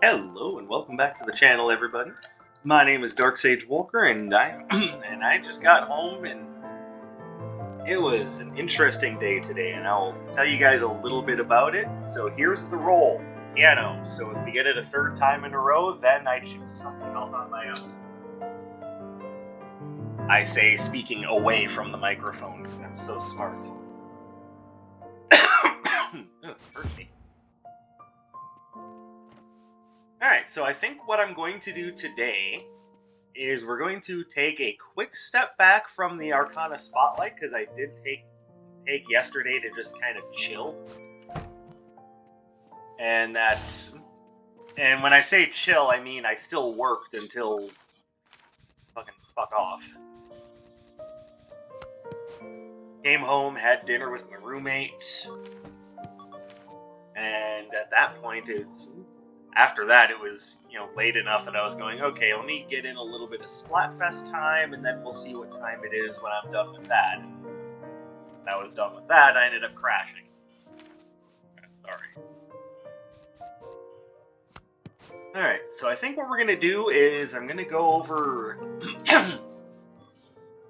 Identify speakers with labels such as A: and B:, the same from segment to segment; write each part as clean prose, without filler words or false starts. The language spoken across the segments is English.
A: Hello and welcome back to the channel, everybody. My name is Dark Sage Walker, and I and I just got home, and it was an interesting day today, and I'll tell you guys a little bit about it. So here's the roll: piano. So if we get it a third time in a row, then I choose something else on my own. I say speaking away from the microphone because I'm so smart. Hurt me. Alright, so I think what I'm going to do today is we're going to take a quick step back from the Arcana Spotlight, because I did take yesterday to just kind of chill. And when I say chill, I mean I still worked until fucking fuck off. Came home, had dinner with my roommate, and at that point after that, it was, late enough that I was going, okay, let me get in a little bit of Splatfest time, and then we'll see what time it is when I'm done with that. And when I was done with that, I ended up crashing. Sorry. Alright, so I think what we're going to do is I'm going to go over... I'm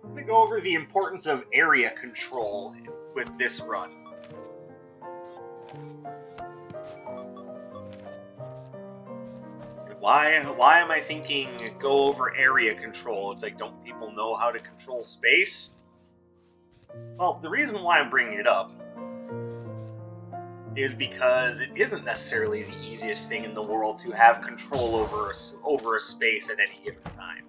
A: going to go over the importance of area control with this run. Why am I thinking go over area control? It's like, don't people know how to control space? Well, the reason why I'm bringing it up is because it isn't necessarily the easiest thing in the world to have control over a space at any given time.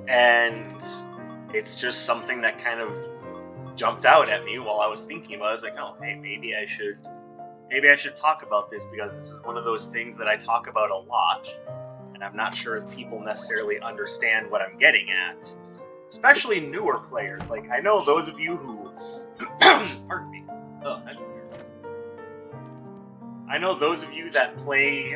A: And it's just something that kind of jumped out at me while I was thinking about it. I was like, oh, hey, maybe I should talk about this, because this is one of those things that I talk about a lot, and I'm not sure if people necessarily understand what I'm getting at. Especially newer players. Like, I know those of you who... Pardon me. Oh, that's weird. I know those of you that play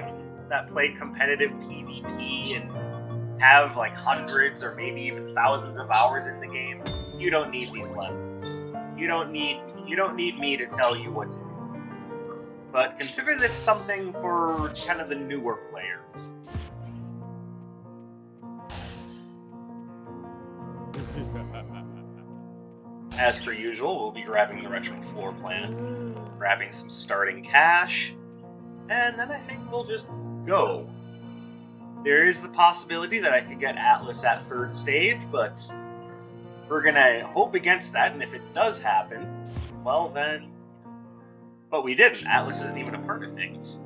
A: competitive PvP and have like hundreds or maybe even thousands of hours in the game. You don't need these lessons. You don't need me to tell you what to do. But consider this something for kind of the newer players. As per usual, we'll be grabbing the retro floor plan, grabbing some starting cash, and then I think we'll just go. There is the possibility that I could get Atlas at third stage, but we're gonna hope against that, and if it does happen, well then... But we didn't. Atlas isn't even a part of things.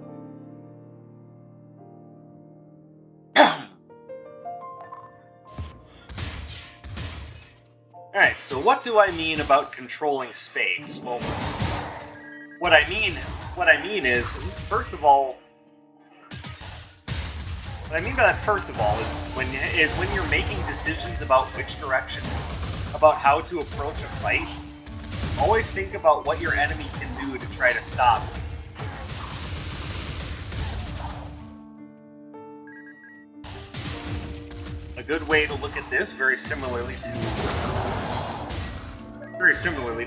A: Alright, so what do I mean about controlling space? Well, what I mean is, first of all, what I mean by that, first of all, is when you're making decisions about which direction, about how to approach a fight, always think about what your enemy can do to try to stop you. A good way to look at this, very similarly to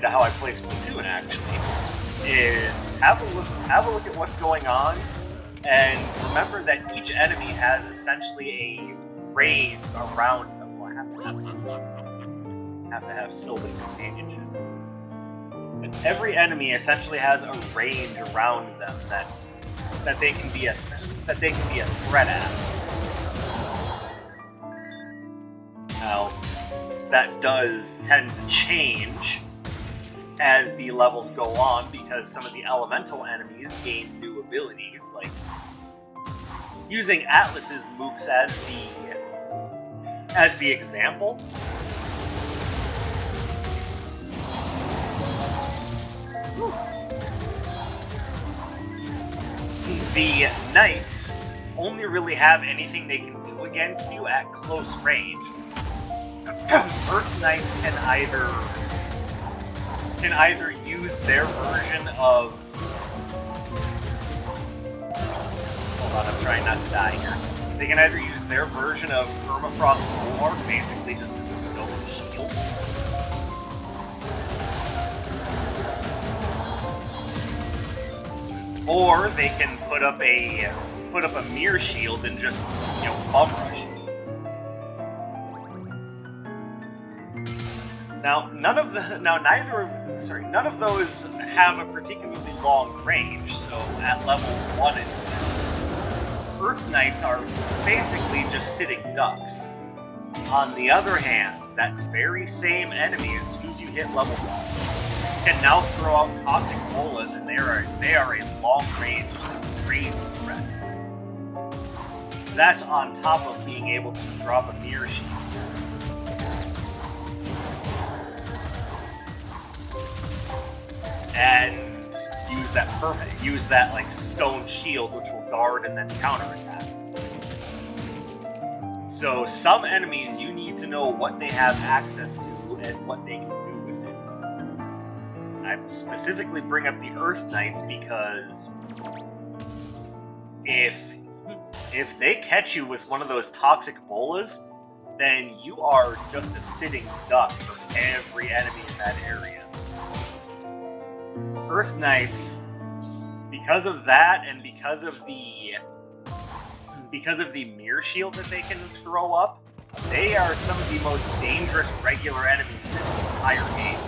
A: how I play Splatoon, actually, is have a look at what's going on, and remember that each enemy has essentially a range around them. Well, I have to have Sylvan companionship. And every enemy essentially has a range around them that they can be a threat at. Now, that does tend to change as the levels go on, because some of the elemental enemies gain new abilities, like using Atlas's mooks as the example. The knights only really have anything they can do against you at close range. First knights can either use their version of... Hold on, I'm trying not to die here. They can either use their version of Permafrost Bulwark, basically just a stone shield, Or they can put up a mirror shield and just, bum rush. Now, none of those have a particularly long range. So at level 1 and 2, Earth Knights are basically just sitting ducks. On the other hand, that very same enemy, as soon as you hit level 1, can now throw out toxic bolas, and they are a long-range, crazy threat. That's on top of being able to drop a mirror shield. And use that like stone shield, which will guard and then counterattack. So some enemies, you need to know what they have access to and what they can do with it. I specifically bring up the Earth Knights because if they catch you with one of those toxic bolas, then you are just a sitting duck for every enemy in that area. Earth Knights, because of that and because of the mirror shield that they can throw up, they are some of the most dangerous regular enemies in the entire game.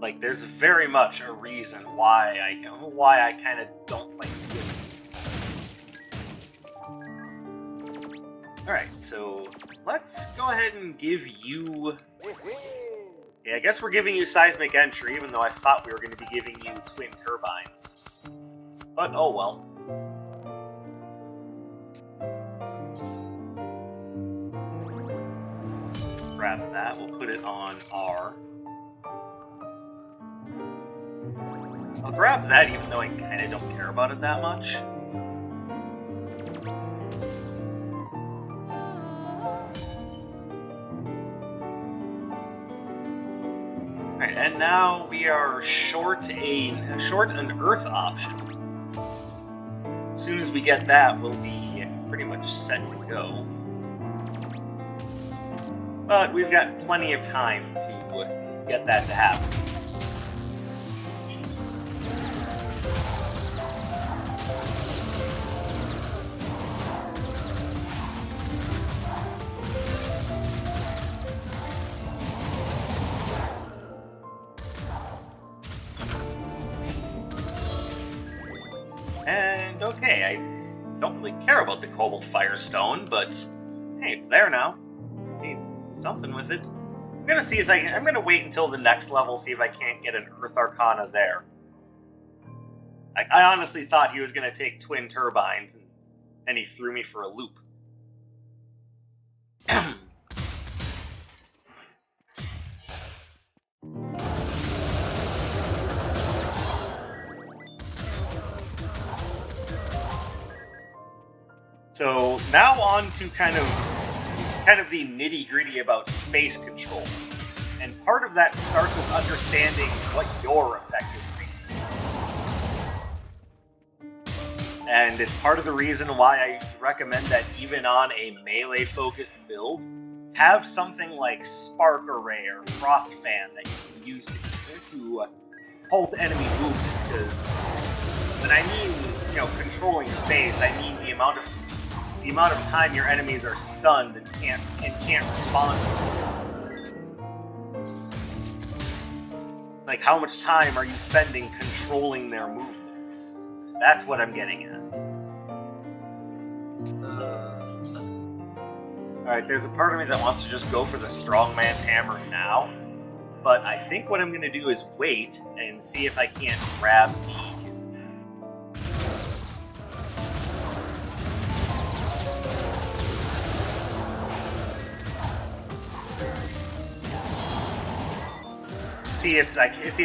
A: Like, there's very much a reason why I kind of don't like it. Alright, so let's go ahead and give you... Yeah, I guess we're giving you Seismic Entry, even though I thought we were going to be giving you Twin Turbines. But, oh well. Grab that, we'll put it on R. I'll grab that even though I kind of don't care about it that much. Alright, and now we are short an Earth option. As soon as we get that, we'll be pretty much set to go. But we've got plenty of time to get that to happen. And okay, I don't really care about the Cobalt Firestone, but hey, it's there now. Hey, do something with it. I'm gonna wait until the next level, see if I can't get an Earth Arcana there. I honestly thought he was gonna take Twin Turbines, and he threw me for a loop. So now on to kind of the nitty-gritty about space control. And part of that starts with understanding what your effective range is. And it's part of the reason why I recommend that even on a melee-focused build, have something like Spark Array or Frost Fan that you can use to halt enemy movement. Because when I mean, controlling space, I mean the amount of time your enemies are stunned and can't respond to it. Like, how much time are you spending controlling their movements? That's what I'm getting at. Alright, there's a part of me that wants to just go for the Strongman's Hammer now, but I think what I'm going to do is wait and see if I can't grab the... See if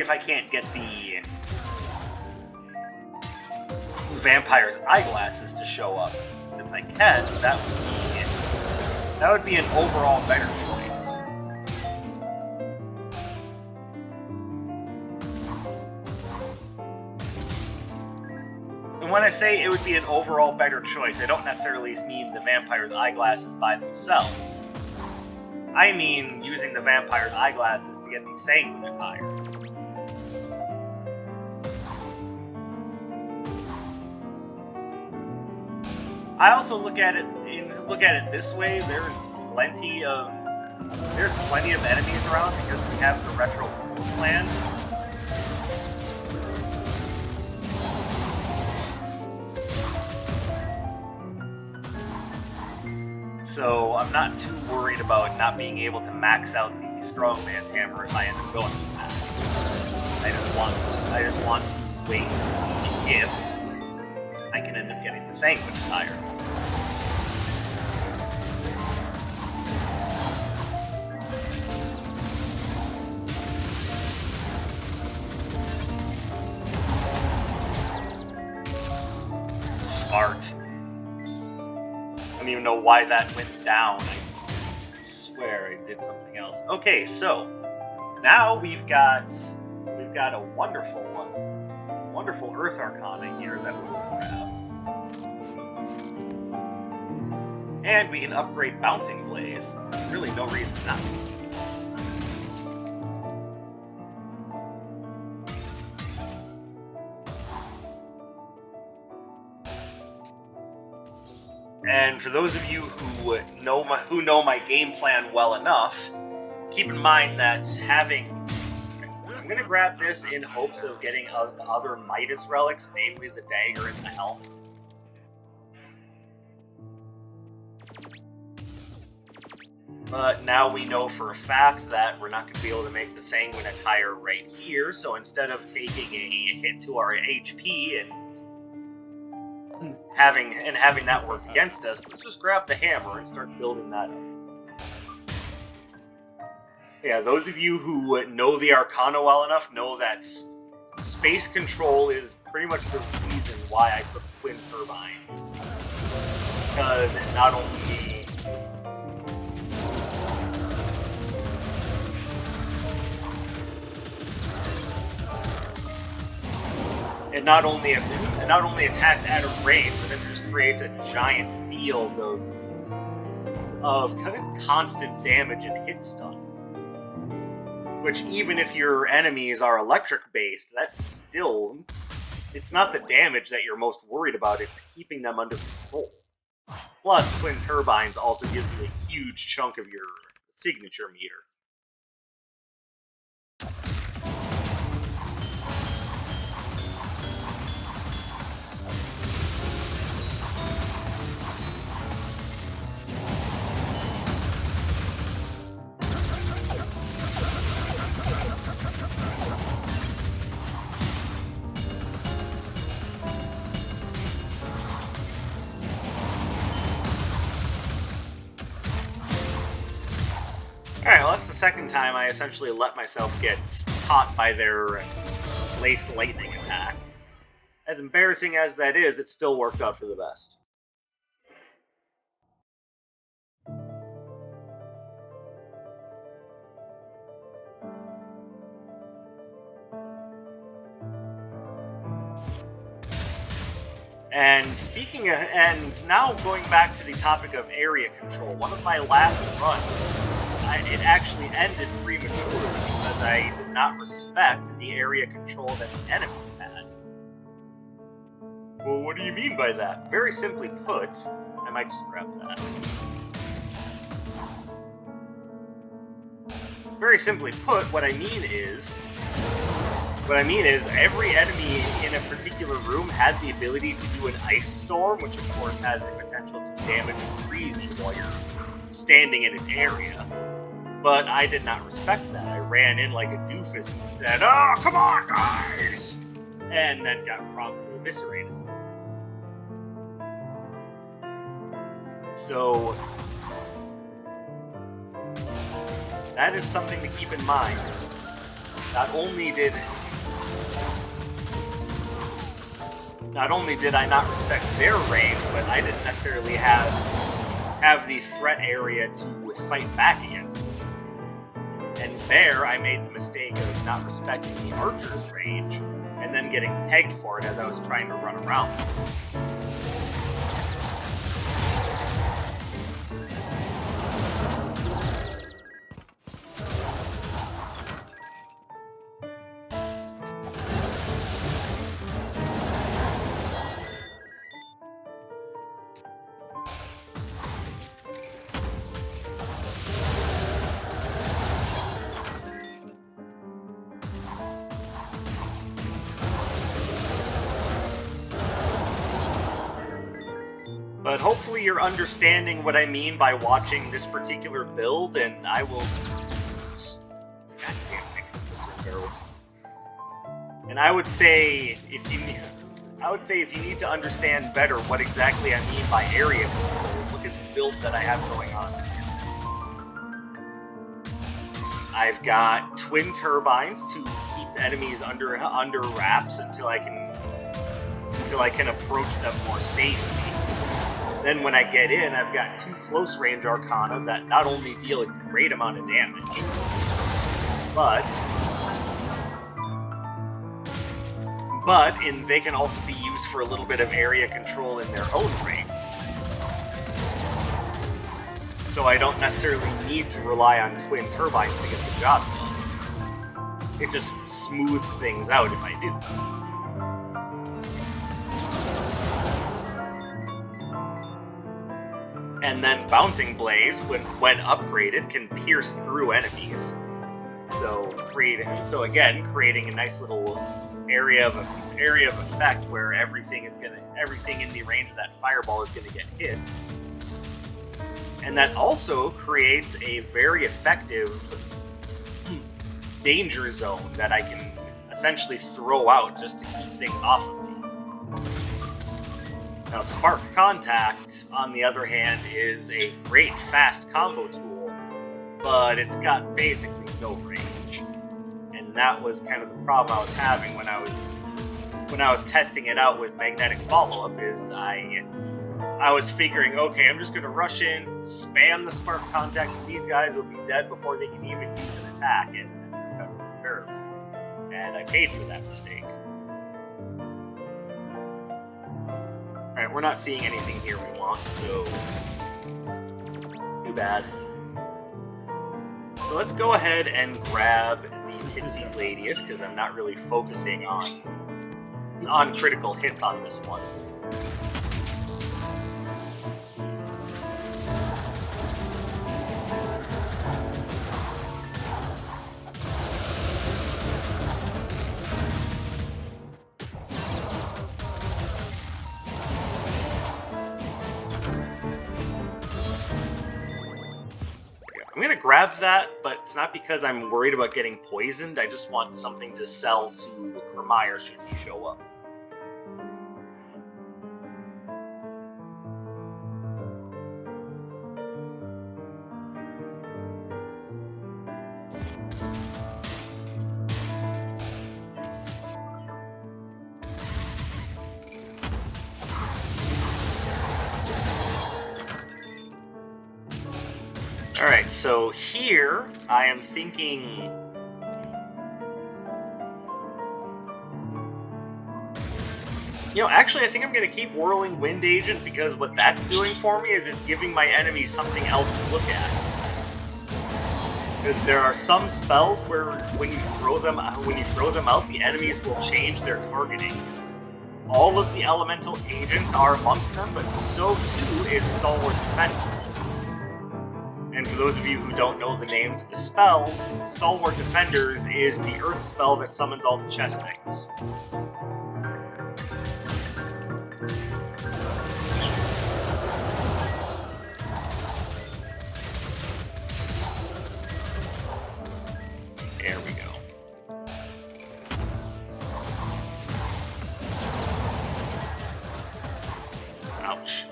A: I can't get the Vampire's Eyeglasses to show up. If I can, that would be an overall better choice. And when I say it would be an overall better choice, I don't necessarily mean the Vampire's Eyeglasses by themselves. I mean using the vampire's eyeglasses to get the sanguine attire. I also look at it this way. There's plenty of enemies around because we have the retro clan. So I'm not too worried about not being able to max out the strongman's hammer if I end up going with that. I just want to wait and see if I can end up getting the sanguine attire. Smart. I don't even know why that went down. I swear I did something else. Okay, so now we've got a wonderful Earth Arcana here that we can grab. And we can upgrade Bouncing Blaze. Really no reason not to. And for those of you who know my game plan well enough, keep in mind that I'm going to grab this in hopes of getting other Midas relics, namely the dagger and the helm. But now we know for a fact that we're not going to be able to make the sanguine attire right here, so instead of taking a hit to our HP and having that work against us, let's just grab the hammer and start building that up. Yeah, those of you who know the Arcana well enough know that space control is pretty much the reason why I took twin turbines. Because it not only attacks out of range, but it just creates a giant field of kind of constant damage and hit stun. Which, even if your enemies are electric based, it's not the damage that you're most worried about, it's keeping them under control. Plus, twin turbines also gives you a huge chunk of your signature meter. Alright, well that's the second time I essentially let myself get caught by their laced lightning attack. As embarrassing as that is, it still worked out for the best. And now going back to the topic of area control, one of my last runs, it actually ended prematurely because I did not respect the area control that the enemies had. Well, what do you mean by that? Very simply put, I might just grab that. Very simply put, what I mean is every enemy in a particular room had the ability to do an ice storm, which of course has the potential to damage and freeze you while you're standing in its area. But I did not respect that. I ran in like a doofus and said, "Oh, come on, guys!" And then got promptly eviscerated. So that is something to keep in mind. Not only did I not respect their range, but I didn't necessarily have the threat area to fight back against them. And there, I made the mistake of not respecting the archer's range, and then getting pegged for it as I was trying to run around. But hopefully you're understanding what I mean by watching this particular build, and I will... God damn, I can put barrels. And I would say, if you need to understand better what exactly I mean by area control, look at the build that I have going on. I've got twin turbines to keep enemies under wraps until I can approach them more safely. Then when I get in, I've got 2 close range Arcana that not only deal a great amount of damage, but they can also be used for a little bit of area control in their own right. So I don't necessarily need to rely on twin turbines to get the job done. It just smooths things out if I do. And then Bouncing Blaze, when upgraded, can pierce through enemies. So again, creating a nice little area of effect where everything in the range of that fireball is gonna get hit. And that also creates a very effective danger zone that I can essentially throw out just to keep things off of me. Now, Spark Contact, on the other hand, is a great fast combo tool, but it's got basically no range. And that was kind of the problem I was having when I was testing it out with Magnetic Follow-Up, is I was figuring, okay, I'm just going to rush in, spam the Spark Contact, and these guys will be dead before they can even use an attack, and I paid for that mistake. Alright, we're not seeing anything here we want, so too bad. So let's go ahead and grab the Tipsy Gladius, because I'm not really focusing on critical hits on this one. I'm gonna grab that, but it's not because I'm worried about getting poisoned. I just want something to sell to Cremire should he show up. Alright, so here I am thinking... You know, actually I think I'm going to keep Whirling Wind Agent, because what that's doing for me is it's giving my enemies something else to look at. Because there are some spells where when you throw them out, the enemies will change their targeting. All of the elemental agents are amongst them, but so too is Stalwart Defenders. And for those of you who don't know the names of the spells, Stalwart Defenders is the earth spell that summons all the chest knights. There we go. Ouch.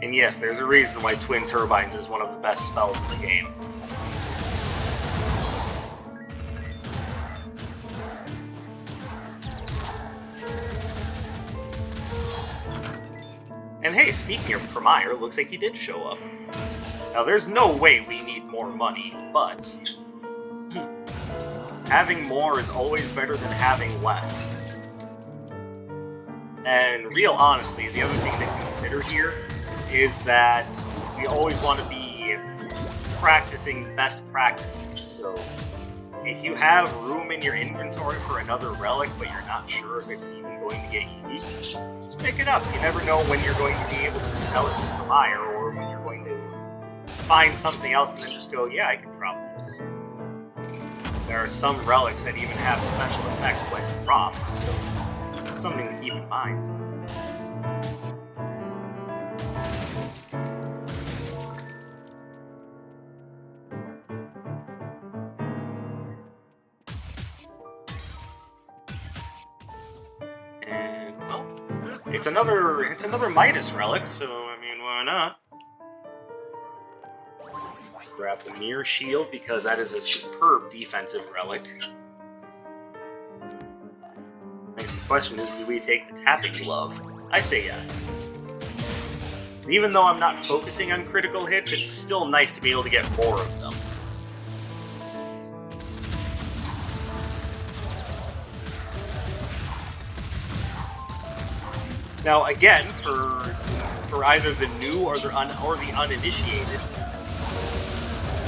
A: And yes, there's a reason why Twin Turbines is one of the best spells in the game. And hey, speaking of Cremire, looks like he did show up. Now, there's no way we need more money, but having more is always better than having less. And real honestly, the other thing to consider here is that we always want to be practicing best practices. So if you have room in your inventory for another relic, but you're not sure if it's even going to get used, just pick it up. You never know when you're going to be able to sell it to Cremire, or when you're going to find something else and then just go, yeah, I can drop this. There are some relics that even have special effects like drops, so it's something to keep in mind. And well, it's another Midas relic, so I mean, why not? Grab the Mirror Shield because that is a superb defensive relic. The question is, do we take the Tapping Glove? I say yes. Even though I'm not focusing on critical hits, it's still nice to be able to get more of them. Now again, for either the new or the uninitiated,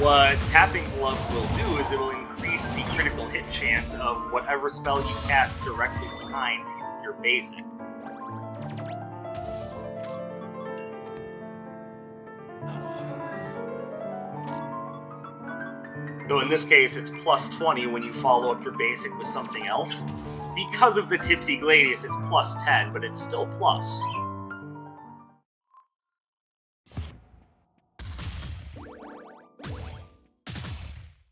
A: what Tapping Glove will do is it'll increase the critical hit chance of whatever spell you cast directly behind your basic. So in this case, it's plus 20 when you follow up your basic with something else. Because of the Tipsy Gladius, it's plus 10, but it's still plus.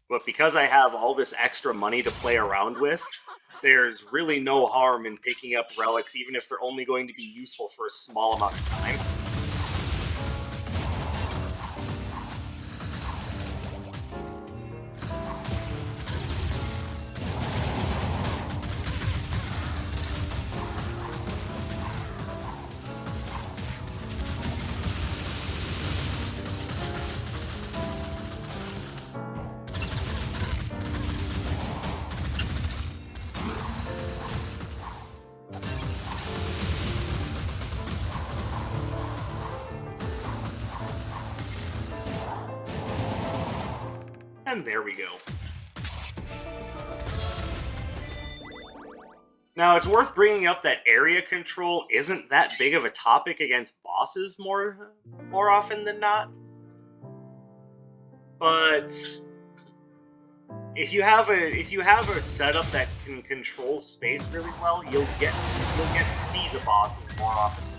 A: But because I have all this extra money to play around with, there's really no harm in picking up relics, even if they're only going to be useful for a small amount of time. And there we go. Now, it's worth bringing up that area control isn't that big of a topic against bosses more often than not. But if you have a setup that can control space really well, you'll get to see the bosses more often than not.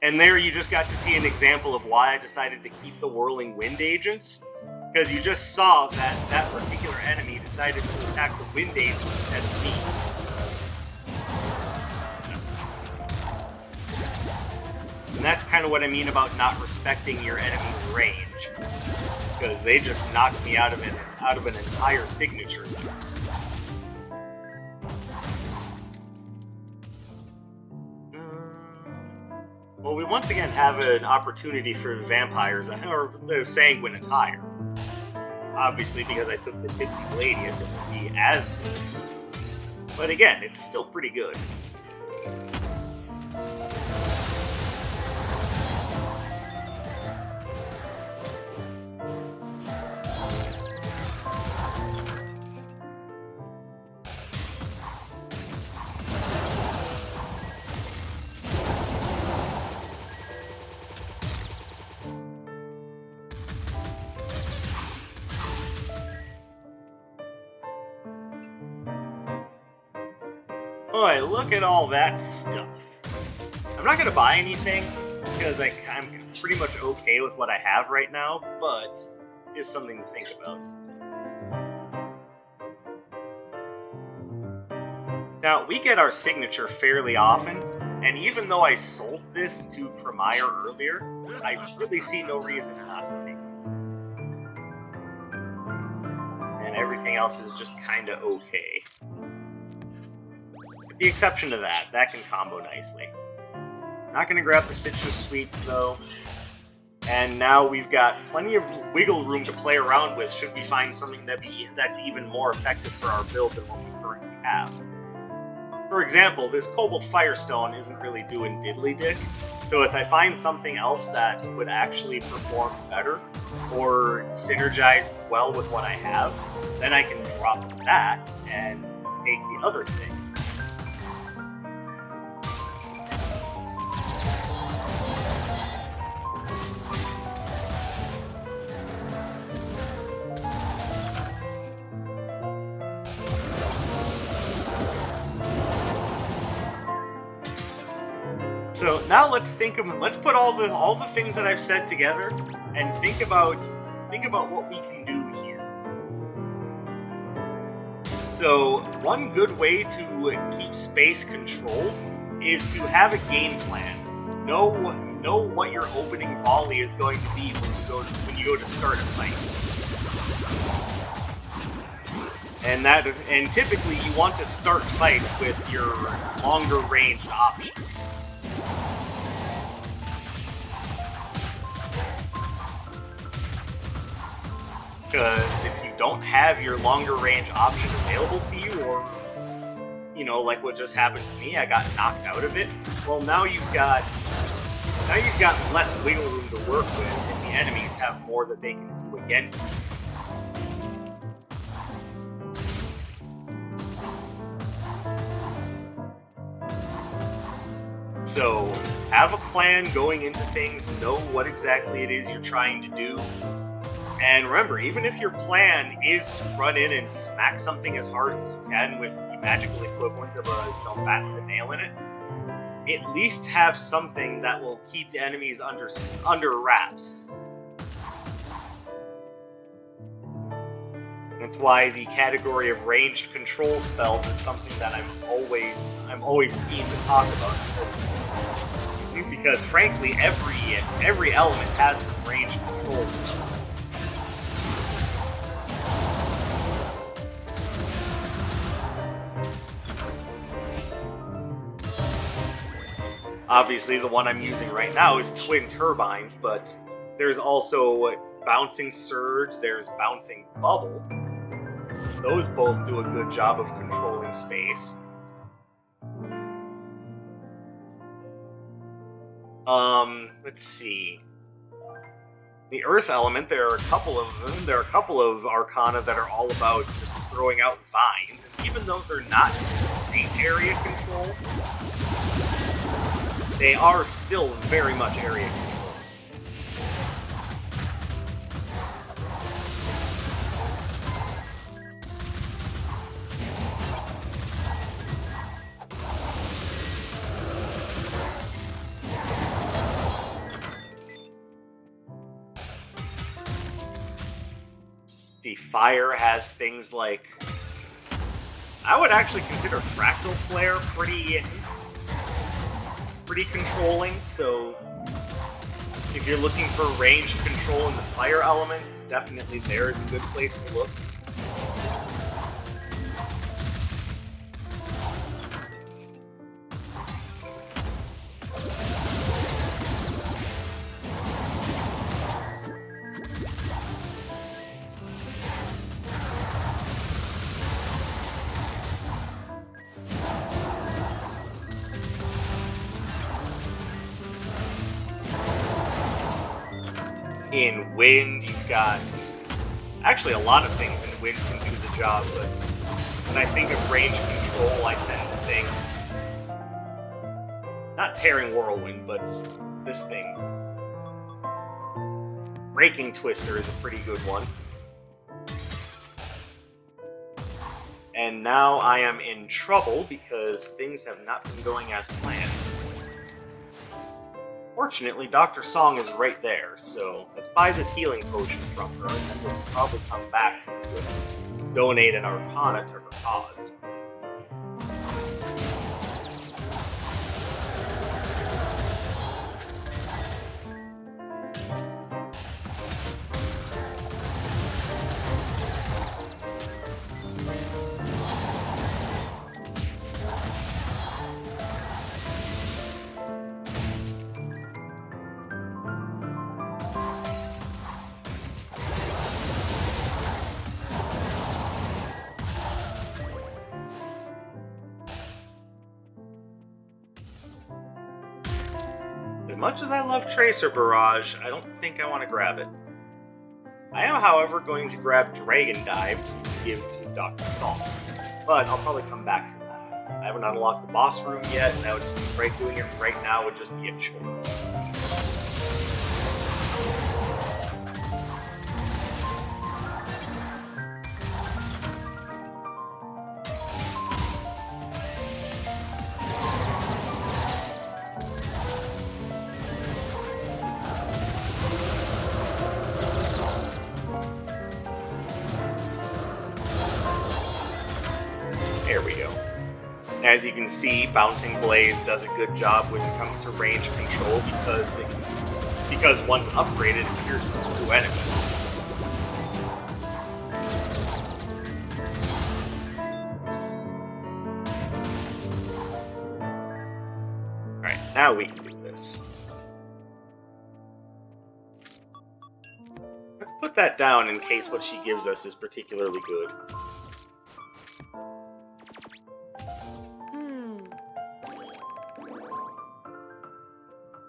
A: And there you just got to see an example of why I decided to keep the Whirling Wind Agents, because you just saw that that particular enemy decided to attack the Wind Agent instead of me. And that's kind of what I mean about not respecting your enemy's range, because they just knocked me out of an entire signature. Well, we once again have an opportunity for vampires, or the Sanguine attire. Obviously, because I took the Tipsy Gladius, it won't be as good. But again, it's still pretty good. Boy, look at all that stuff. I'm not gonna buy anything, because I'm pretty much okay with what I have right now, but it's something to think about. Now, we get our signature fairly often, and even though I sold this to Cremire earlier, I really see no reason not to take it. And everything else is just kinda okay. With the exception of that can combo nicely. Not gonna grab the Citrus Sweets though. And now we've got plenty of wiggle room to play around with should we find something that's even more effective for our build than what we currently have. For example, this Cobalt Firestone isn't really doing diddly-dick, so if I find something else that would actually perform better, or synergize well with what I have, then I can drop that and take the other thing. So now let's put all the things that I've said together and think about what we can do here. So one good way to keep space controlled is to have a game plan. Know what your opening volley is going to be when you go to start a fight. And typically you want to start fights with your longer range options. Because if you don't have your longer range option available to you, or, you know, like what just happened to me, I got knocked out of it, well, now you've got less wiggle room to work with, and the enemies have more that they can do against you. So, have a plan going into things, know what exactly it is you're trying to do. And remember, even if your plan is to run in and smack something as hard as you can with the magical equivalent of a bat with a nail in it, at least have something that will keep the enemies under wraps. That's why the category of ranged control spells is something that I'm always keen to talk about. Because frankly, every element has some ranged control spells. Obviously, the one I'm using right now is Twin Turbines, but there's also Bouncing Surge, there's Bouncing Bubble. Those both do a good job of controlling space. Let's see. The Earth element, there are a couple of them. There are a couple of Arcana that are all about just throwing out vines. And even though they're not great area control, they are still very much area control. See, fire has things like... I would actually consider Fractal Flare pretty controlling, so if you're looking for ranged control in the fire elements, definitely there is a good place to look. In wind, you've got... Actually, a lot of things in wind can do the job, but when I think of range control, I tend to think... Not Tearing Whirlwind, but this thing. Breaking Twister is a pretty good one. And now I am in trouble because things have not been going as planned. Fortunately, Dr. Song is right there, so let's buy this healing potion from her, and then we'll probably come back to donate an Arcana to her cause. much as I love Tracer Barrage, I don't think I want to grab it. I am, however, going to grab Dragon Dive to give to Dr. Salt, but I'll probably come back for that. I haven't unlocked the boss room yet, and I would just be doing it right now would just be a chore. There we go. As you can see, Bouncing Blaze does a good job when it comes to range control because once upgraded, it pierces through enemies. Alright, now we can do this. Let's put that down in case what she gives us is particularly good.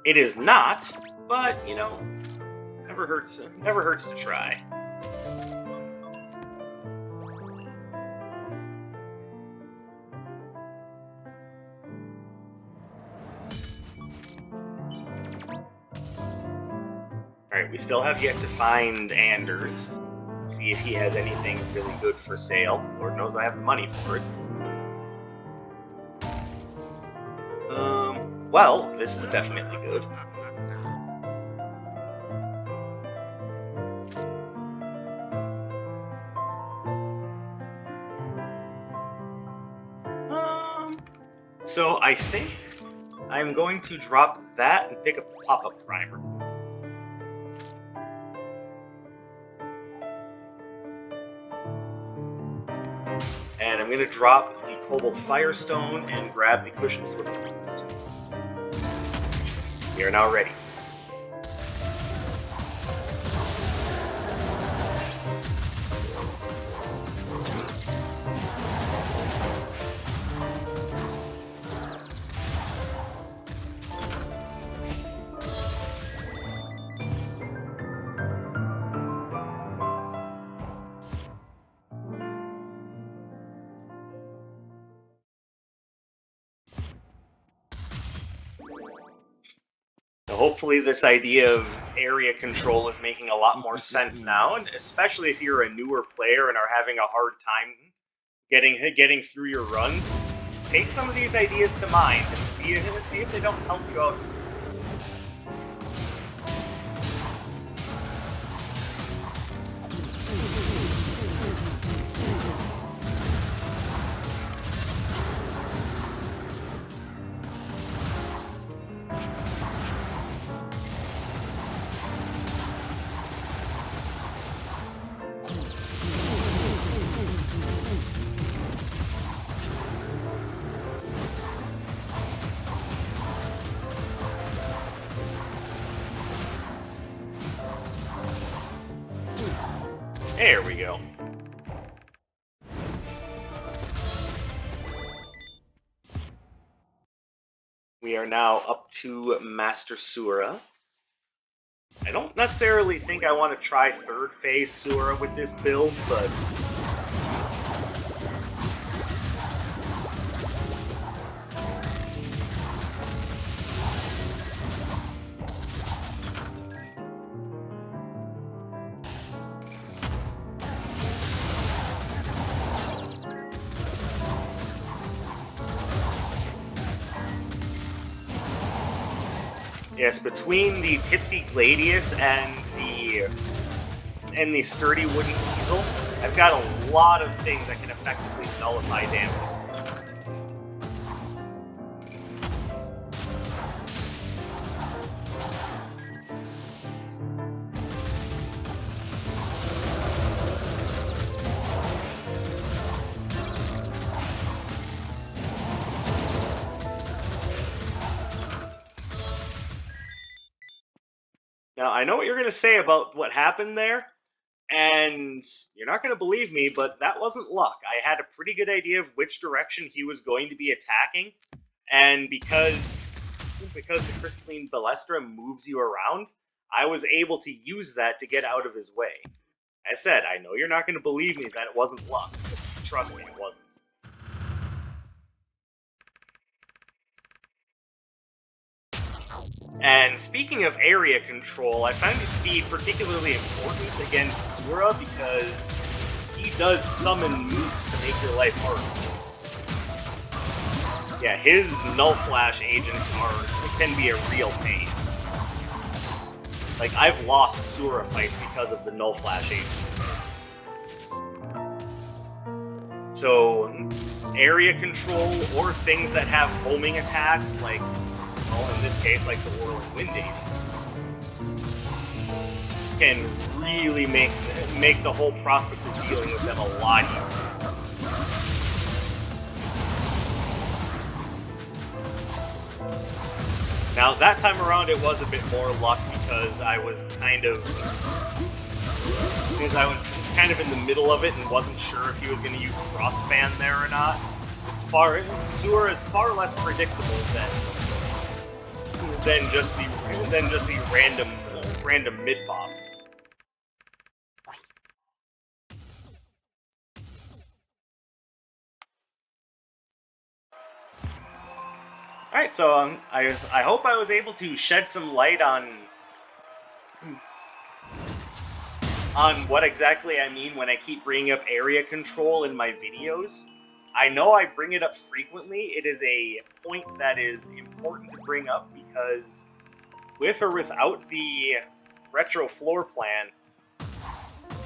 A: It is not, but, you know, never hurts to try. Alright, we still have yet to find Anders. See if he has anything really good for sale. Lord knows I have the money for it. Well, this is definitely good. So I think I'm going to drop that and pick up the pop-up primer. And I'm going to drop the Cobalt Firestone and grab the Cushion Footboots. We are now ready. Hopefully this idea of area control is making a lot more sense now, and especially if you're a newer player and are having a hard time getting through your runs, take some of these ideas to mind and see if they don't help you out. There we go. We are now up to Master Sura. I don't necessarily think I want to try third phase Sura with this build, but yes, between the Tipsy Gladius and the Sturdy Wooden Easel, I've got a lot of things that can effectively nullify damage. Now, I know what you're going to say about what happened there, and you're not going to believe me, but that wasn't luck. I had a pretty good idea of which direction he was going to be attacking, and because the Crystalline Ballestra moves you around, I was able to use that to get out of his way. I said, I know you're not going to believe me that it wasn't luck. Trust me, it wasn't. And speaking of area control, I found it to be particularly important against Sura because he does summon moves to make your life harder. Yeah, his Null Flash agents can be a real pain. Like, I've lost Sura fights because of the Null Flash agents. So, area control or things that have homing attacks, like, well, in this case, like the Whirling Wind agents, can really make the whole prospect of dealing with them a lot easier. Now, that time around, it was a bit more luck because I was kind of in the middle of it and wasn't sure if he was going to use Frostban there or not. Sura is far less predictable than just the random mid bosses. All right, so I hope I was able to shed some light on what exactly I mean when I keep bringing up area control in my videos. I know I bring it up frequently. It is a point that is important to bring up because with or without the retro floor plan,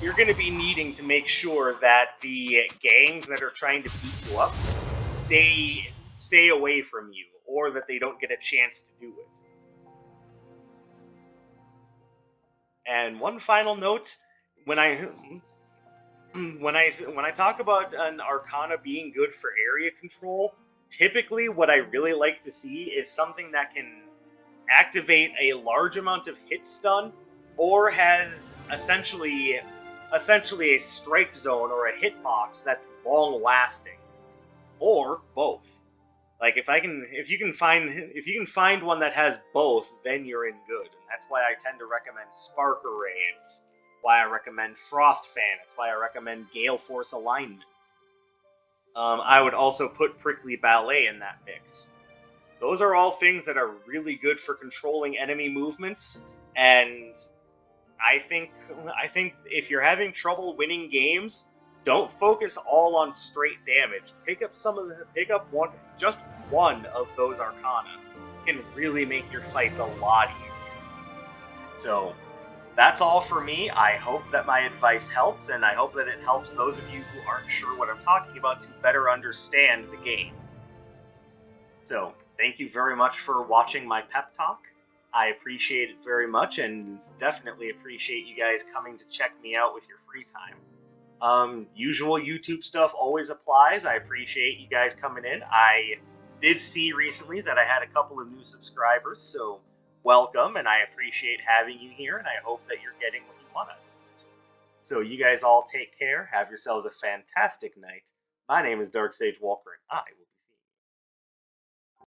A: you're going to be needing to make sure that the gangs that are trying to beat you up stay away from you, or that they don't get a chance to do it. And one final note, when I talk about an Arcana being good for area control, typically what I really like to see is something that can activate a large amount of hit stun, or has essentially a strike zone or a hitbox that's long lasting, or both. Like if you can find one that has both, then you're in good. And that's why I tend to recommend Spark Array. It's why I recommend Frost Fan. It's why I recommend Gale Force Alignment. I would also put Prickly Ballet in that mix. Those are all things that are really good for controlling enemy movements, and I think if you're having trouble winning games, don't focus all on straight damage. Pick up just one of those Arcana can really make your fights a lot easier. So that's all for me. I hope that my advice helps, and I hope that it helps those of you who aren't sure what I'm talking about to better understand the game. So thank you very much for watching my pep talk. I appreciate it very much, and definitely appreciate you guys coming to check me out with your free time. Usual YouTube stuff always applies. I appreciate you guys coming in. I did see recently that I had a couple of new subscribers, so welcome, and I appreciate having you here, and I hope that you're getting what you want out of this. So you guys all take care. Have yourselves a fantastic night. My name is Dark Sage Walker, and I will